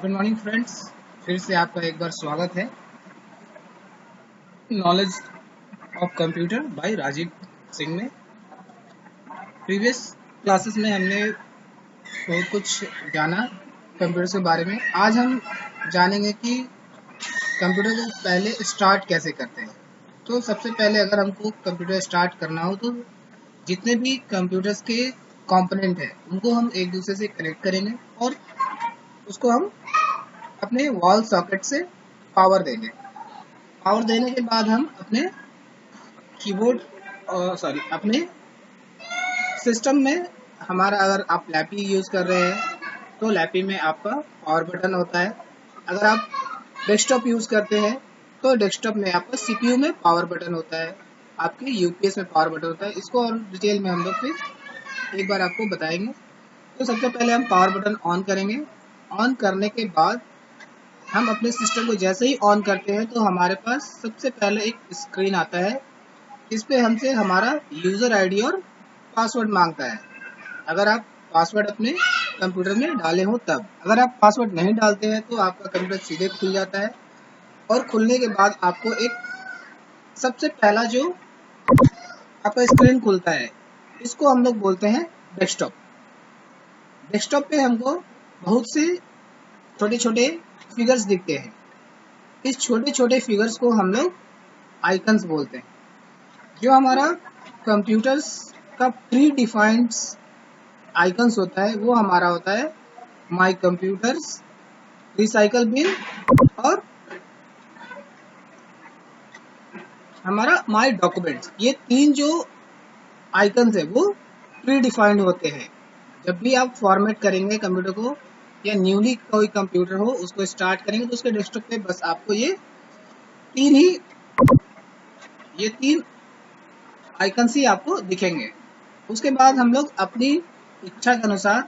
Good morning friends. फिर से आपका एक बार स्वागत है knowledge of computer by Rajeev Singh में। प्रीवियस क्लासेस में हमने बहुत कुछ जाना कंप्यूटर के बारे में। आज हम जानेंगे कि कंप्यूटर को पहले स्टार्ट कैसे करते हैं। तो सबसे पहले अगर हमको कंप्यूटर स्टार्ट करना हो तो जितने भी कंप्यूटर्स के कंपोनेंट हैं उनको हम एक दूसरे से कनेक्ट करेंगे और उसको हम अपने वॉल सॉकेट से पावर देंगे। पावर देने के बाद हम अपने कीबोर्ड अपने सिस्टम में हमारा, अगर आप लैपी यूज़ कर रहे हैं तो लैपी में आपका पावर बटन होता है। अगर आप डेस्कटॉप यूज़ करते हैं तो डेस्कटॉप में आपका सीपीयू में पावर बटन होता है, आपके यूपीएस में पावर बटन होता है। इसको और डिटेल में हम लोग फिर एक बार आपको बताएंगे। तो सबसे पहले हम पावर बटन ऑन करेंगे। ऑन करने के बाद हम अपने सिस्टम को जैसे ही ऑन करते हैं तो हमारे पास सबसे पहले एक स्क्रीन आता है। इस पे हमसे हमारा यूज़र आईडी और पासवर्ड मांगता है। अगर आप पासवर्ड अपने कंप्यूटर में डाले हो तब। अगर आप पासवर्ड नहीं डालते हैं तो आपका कंप्यूटर सीधे खुल जाता है और खुलने के बाद आपको एक सबसे पहला जो आपका स्क्रीन खुलता है इसको हम लोग बोलते हैं डेस्कटॉप। डेस्कटॉप पे हमको बहुत से छोटे छोटे फिगर्स दिखते हैं। इस छोटे छोटे फिगर्स को हम लोग आइकन्स बोलते हैं। जो हमारा कंप्यूटर्स का प्री डिफाइंड आइकन्स होता है वो हमारा होता है माई कंप्यूटर्स, रिसाइकल बिन और हमारा माई डॉक्यूमेंट्स। ये तीन जो आइकन्स है वो प्री डिफाइंड होते हैं। जब भी आप फॉर्मेट करेंगे कंप्यूटर को या न्यूली कोई कंप्यूटर हो उसको स्टार्ट करेंगे तो उसके डेस्कटॉप पे बस आपको ये तीन आइकन्स ही आपको दिखेंगे। उसके बाद हम लोग अपनी इच्छा के अनुसार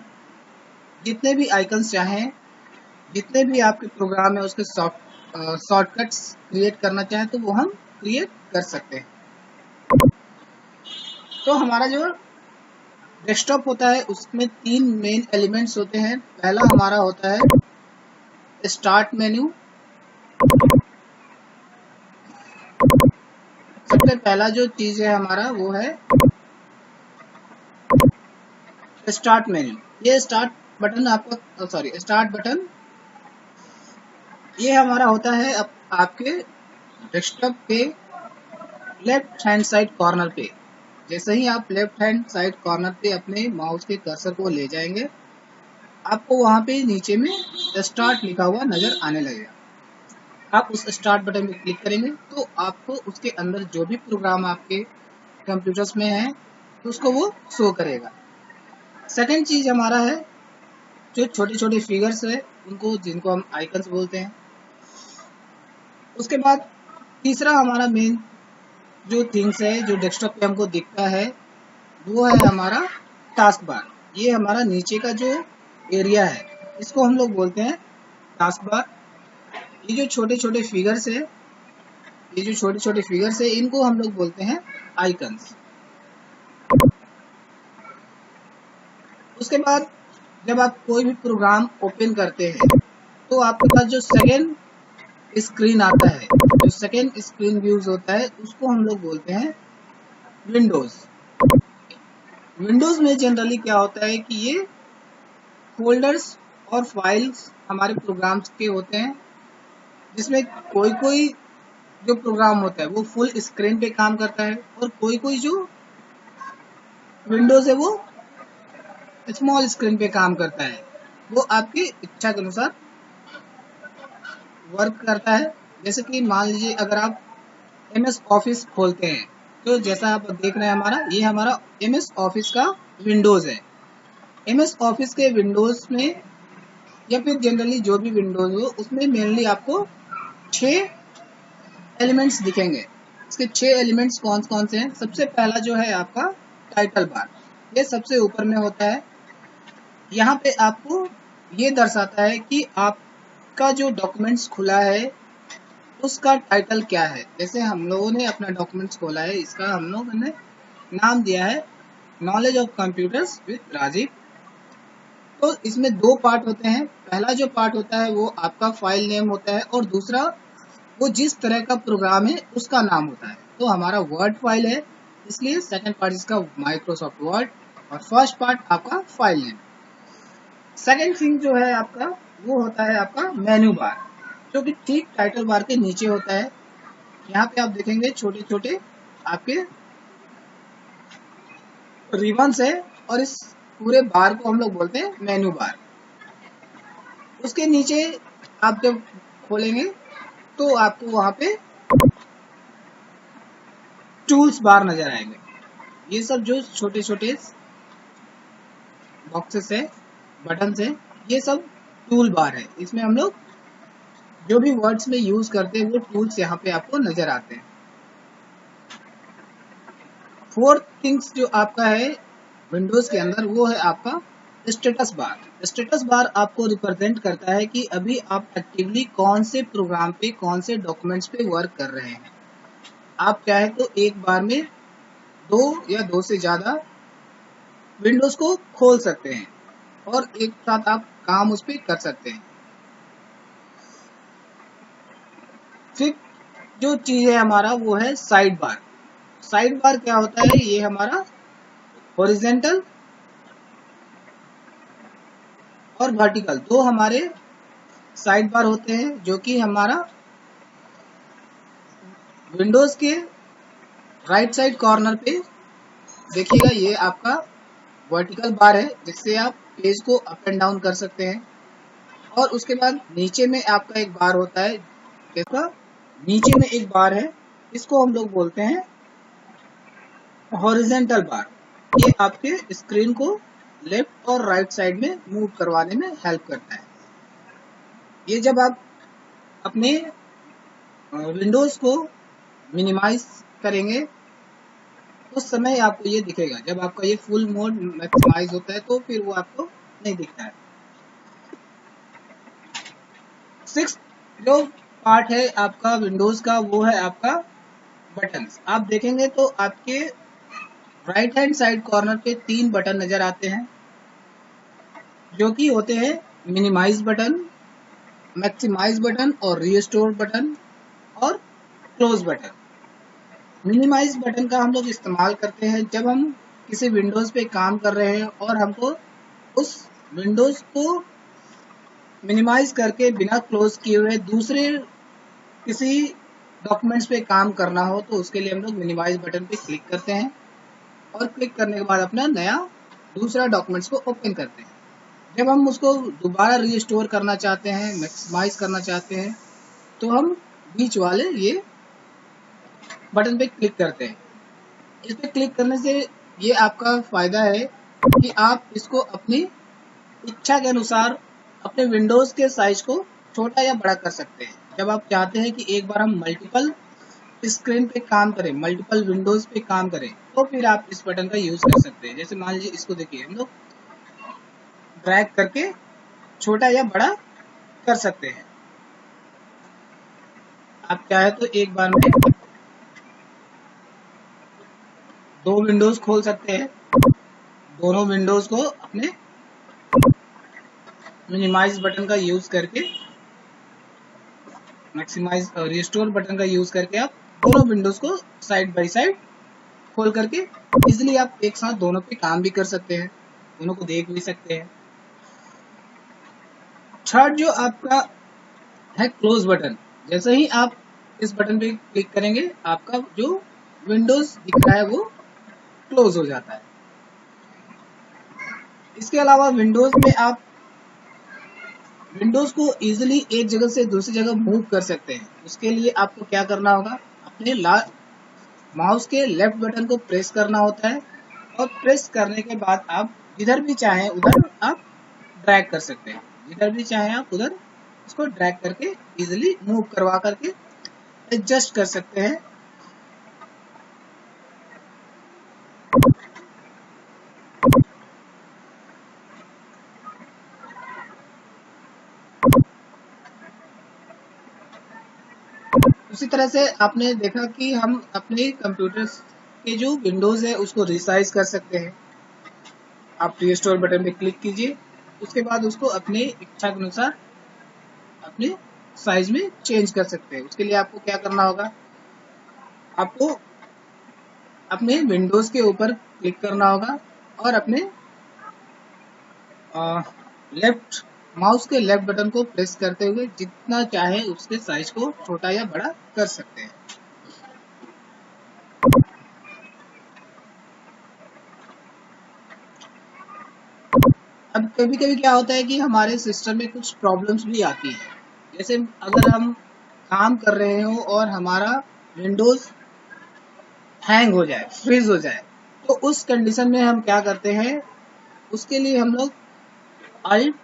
जितने भी आइकन्स चाहें, जितने भी आपके प्रोग्राम है उसके शॉर्टकट्स क्रिएट करना चाहें तो वो हम क्रिएट कर सकते हैं। तो हमारा जो डेस्कटॉप होता है उसमें तीन मेन एलिमेंट्स होते हैं। पहला हमारा होता है स्टार्ट मेन्यू। सबसे पहला जो चीज है हमारा वो है स्टार्ट मेन्यू। ये स्टार्ट बटन ये हमारा होता है आपके डेस्कटॉप के लेफ्ट हैंड साइड कॉर्नर पे। जैसे ही आप लेफ्ट हैंड साइड कॉर्नर पे अपने माउस के कर्सर को ले जाएंगे आपको वहां पे नीचे में स्टार्ट लिखा हुआ नजर आने लगेगा। आप उस स्टार्ट बटन पे क्लिक करेंगे तो आपको उसके अंदर जो भी प्रोग्राम आपके कंप्यूटर्स में है तो उसको वो शो करेगा। सेकंड चीज हमारा है जो छोटे छोटे फिगर्स है जिनको हम आइकन्स बोलते हैं। उसके बाद तीसरा हमारा मेन जो थिंग्स है जो डेस्कटॉप पे हमको दिखता है वो है हमारा टास्क बार। ये हमारा नीचे का जो एरिया है इसको हम लोग बोलते हैं टास्क बार। ये जो छोटे छोटे फिगर्स है इनको हम लोग बोलते हैं आइकन्स। उसके बाद जब आप कोई भी प्रोग्राम ओपन करते हैं तो आपके पास जो सेकेंड स्क्रीन आता है, जो सेकेंड स्क्रीन व्यूज होता है उसको हम लोग बोलते हैं विंडोज। विंडोज में जनरली क्या होता है कि ये फोल्डर्स और फाइल्स हमारे प्रोग्राम्स के होते हैं, जिसमें कोई कोई जो प्रोग्राम होता है वो फुल स्क्रीन पे काम करता है और कोई कोई जो विंडोज है वो स्मॉल स्क्रीन पे काम करता है। वो आपकी इच्छा के अनुसार वर्क करता है। जैसे कि मान लीजिए अगर आप MS ऑफिस खोलते हैं तो जैसा आप देख रहे हैं ये हमारा MS ऑफिस का विंडोज है। MS ऑफिस के विंडोज में या फिर जनरली जो भी विंडोज हो उसमें मेनली आपको 6 एलिमेंट्स दिखेंगे। इसके 6 एलिमेंट्स कौन कौन से हैं? सबसे पहला जो है आपका टाइटल बार, ये सबसे ऊपर में होता है। यहाँ पे आपको ये दर्शाता है कि आपका जो डॉक्यूमेंट्स खुला है उसका टाइटल क्या है। जैसे हम लोगों ने अपना डॉक्यूमेंट्स खोला है, इसका हम लोगों ने नाम दिया है knowledge of computers with Rajiv. तो इसमें दो पार्ट होते हैं। पहला जो पार्ट होता है वो आपका फाइल नेम होता है और दूसरा वो जिस तरह का प्रोग्राम है उसका नाम होता है। तो हमारा वर्ड फाइल है, इसलिए सेकंड पार्ट इसका माइक्रोसॉफ्ट वर्ड और फर्स्ट पार्ट आपका फाइल नेम। सेकंड थिंग जो है आपका वो होता है आपका मेन्यू बार, जो कि ठीक टाइटल बार के नीचे होता है। यहाँ पे आप देखेंगे छोटे छोटे आपके रिबन्स है और इस पूरे बार को हम लोग बोलते हैं मेन्यू बार। उसके नीचे आप जब खोलेंगे तो आपको वहां पे टूल्स बार नजर आएंगे। ये सब जो छोटे छोटे बॉक्सेस है, बटन है, ये सब टूल बार है। इसमें हम लोग जो भी वर्ड्स में यूज करते हैं वो टूल्स यहाँ पे आपको नजर आते हैं। फोर्थ थिंग्स जो आपका है विंडोज के अंदर वो है आपका स्टेटस बार। स्टेटस बार आपको रिप्रेजेंट करता है कि अभी आप एक्टिवली कौन से प्रोग्राम पे, कौन से डॉक्यूमेंट्स पे वर्क कर रहे हैं। आप चाहे तो एक बार में दो या दो से ज्यादा विंडोज को खोल सकते हैं और एक साथ आप काम उस पर कर सकते हैं। फिर जो चीज है हमारा वो है साइड बार। साइड बार क्या होता है, ये हमारा हॉरिजॉन्टल और वर्टिकल दो हमारे साइड बार होते हैं, जो कि हमारा विंडोज के राइट साइड कॉर्नर पे देखिएगा, ये आपका वर्टिकल बार है जिससे आप पेज को अप एंड डाउन कर सकते हैं। और उसके बाद नीचे में आपका एक बार होता है, इसका नीचे में एक बार है, इसको हम लोग बोलते हैं हॉरिजॉन्टल बार। ये आपके स्क्रीन को लेफ्ट और राइट साइड में मूव करवाने में हेल्प करता है। ये जब आप अपने विंडोज को मिनिमाइज करेंगे उस समय आपको ये दिखेगा। जब आपका ये फुल मोड मैक्सिमाइज होता है तो फिर वो आपको नहीं दिखता है। सिक्स्थ जो पार्ट है आपका विंडोज का वो है आपका बटन्स। आप देखेंगे तो आपके राइट हैंड साइड कॉर्नर पे तीन बटन नजर आते हैं, जो कि होते हैं मिनिमाइज बटन, मैक्सिमाइज बटन और रीस्टोर बटन और क्लोज बटन। मिनिमाइज बटन का हम लोग इस्तेमाल करते हैं जब हम किसी विंडोज पे काम कर रहे हैं और हमको उस विंडोज को मिनिमाइज करके बिना क्लोज किए हुए दूसरे किसी डॉक्यूमेंट्स पे काम करना हो, तो उसके लिए हम लोग मिनिमाइज बटन पे क्लिक करते हैं और क्लिक करने के बाद अपना नया दूसरा डॉक्यूमेंट्स को ओपन करते हैं। जब हम उसको दोबारा रीस्टोर करना चाहते हैं, मैक्सिमाइज करना चाहते हैं, तो हम बीच वाले ये बटन पे क्लिक करते हैं। इस पे क्लिक करने से ये आपका फायदा है कि आप इसको अपनी इच्छा के अनुसार अपने विंडोज के साइज को छोटा या बड़ा कर सकते हैं। जब आप चाहते हैं कि एक बार हम मल्टीपल स्क्रीन पे काम करें, मल्टीपल विंडोज पे काम करें, तो फिर आप इस बटन का यूज कर सकते हैं। जैसे मान लीजिए इसको देखिए, हम लोग ड्रैग करके छोटा या बड़ा कर सकते हैं। आप चाहे तो एक बार में दो विंडोज खोल सकते हैं, दोनों विंडोज को अपने मिनिमाइज बटन का यूज करके, मैक्सिमाइज रिस्टोर बटन का यूज करके आप दोनों विंडोज को साइड बाय साइड खोल करके इजिली आप एक साथ दोनों पे काम भी कर सकते हैं, दोनों को देख भी सकते हैं। थर्ड जो आपका है क्लोज बटन। जैसे ही आप इस बटन पे क्लिक करेंगे आपका जो विंडोज दिख रहा है वो क्लोज हो जाता है। इसके अलावा विंडोज में आप विंडोज को इजीली एक जगह से दूसरी जगह मूव कर सकते हैं। उसके लिए आपको क्या करना होगा, अपने माउस के लेफ्ट बटन को प्रेस करना होता है और प्रेस करने के बाद आप जिधर भी चाहें उधर आप ड्रैग कर सकते हैं। जिधर भी चाहें आप उधर इसको ड्रैग करके इजीली मूव करवा करके एडजस्ट कर सकते हैं। उसी तरह से आपने देखा कि हम अपने कंप्यूटर के जो विंडोज है उसको रिसाइज कर सकते हैं। आप रीस्टोर बटन पे क्लिक कीजिए उसके बाद उसको अपने इच्छा के अनुसार अपने साइज में चेंज कर सकते हैं। उसके लिए आपको क्या करना होगा, आपको अपने विंडोज के ऊपर क्लिक करना होगा और अपने लेफ्ट माउस के लेफ्ट बटन को प्रेस करते हुए जितना चाहे उसके साइज को छोटा या बड़ा कर सकते हैं। अब कभी कभी क्या होता है कि हमारे सिस्टम में कुछ प्रॉब्लम्स भी आती है। जैसे अगर हम काम कर रहे हो और हमारा विंडोज हैंग हो जाए, फ्रीज हो जाए, तो उस कंडीशन में हम क्या करते हैं, उसके लिए हम लोग अल्ट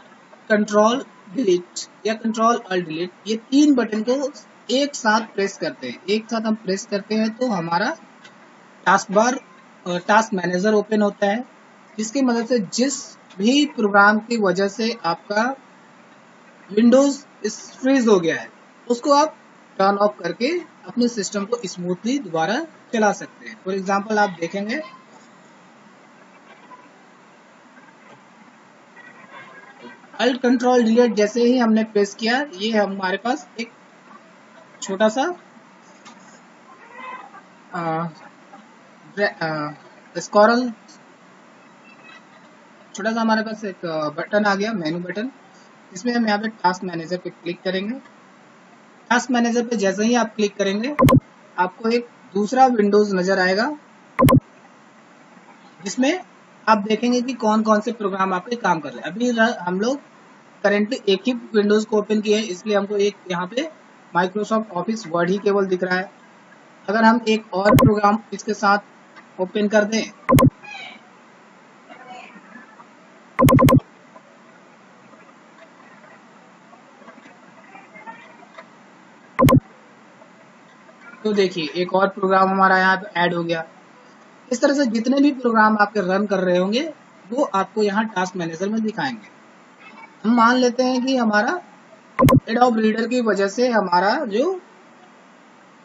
कंट्रोल डिलीट या कंट्रोल अल्ट डिलीट ये 3 बटन को एक साथ प्रेस करते हैं। एक साथ हम प्रेस करते हैं तो हमारा task bar task manager open होता है, जिसकी मदद से जिस भी प्रोग्राम की वजह से आपका विंडोज फ्रीज हो गया है उसको आप टर्न ऑफ करके अपने सिस्टम को स्मूथली दोबारा चला सकते हैं। फॉर एग्जांपल आप देखेंगे अल्ट कंट्रोल डिलीट जैसे ही हमने प्रेस किया, ये हमारे पास एक छोटा सा स्कॉरल छोटा सा हमारे पास एक बटन आ गया, मेनू बटन, इसमें हम यहाँ पे टास्क मैनेजर पे क्लिक करेंगे। टास्क मैनेजर पे जैसे ही आप क्लिक करेंगे आपको एक दूसरा विंडोज नजर आएगा, जिसमें आप देखेंगे कि कौन कौन से प्रोग्राम आपके काम कर रहे हैं। अभी हम लोग करेंटली एक ही विंडोज को ओपन किए हैं, इसलिए हमको एक यहाँ पे माइक्रोसॉफ्ट ऑफिस वर्ड ही केवल दिख रहा है। अगर हम एक और प्रोग्राम इसके साथ ओपन कर दें तो देखिए एक और प्रोग्राम हमारा यहाँ पे ऐड हो गया। इस तरह से जितने भी प्रोग्राम आपके रन कर रहे होंगे वो आपको यहाँ टास्क मैनेजर में दिखाएंगे। हम मान लेते हैं कि हमारा एडोब रीडर की वजह से हमारा जो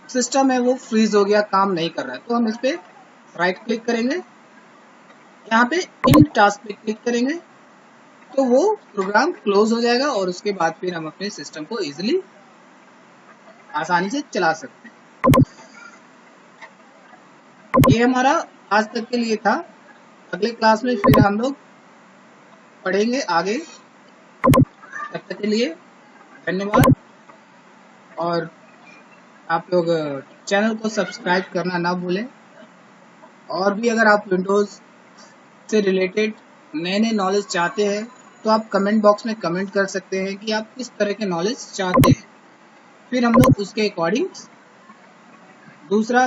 सिस्टम है वो फ्रीज हो गया, काम नहीं कर रहा है, तो हम इस पे राइट क्लिक करेंगे, यहाँ पे इन टास्क पे क्लिक करेंगे तो वो प्रोग्राम क्लोज हो जाएगा और उसके बाद फिर हम अपने सिस्टम को इजिली आसानी से चला सकते हैं। ये हमारा आज तक के लिए था। अगले क्लास में फिर हम लोग पढ़ेंगे आगे। तब तक के लिए धन्यवाद, और आप लोग चैनल को सब्सक्राइब करना ना भूलें। और भी अगर आप विंडोज से रिलेटेड नए नए नॉलेज चाहते हैं तो आप कमेंट बॉक्स में कमेंट कर सकते हैं कि आप किस तरह के नॉलेज चाहते हैं, फिर हम लोग उसके अकॉर्डिंग दूसरा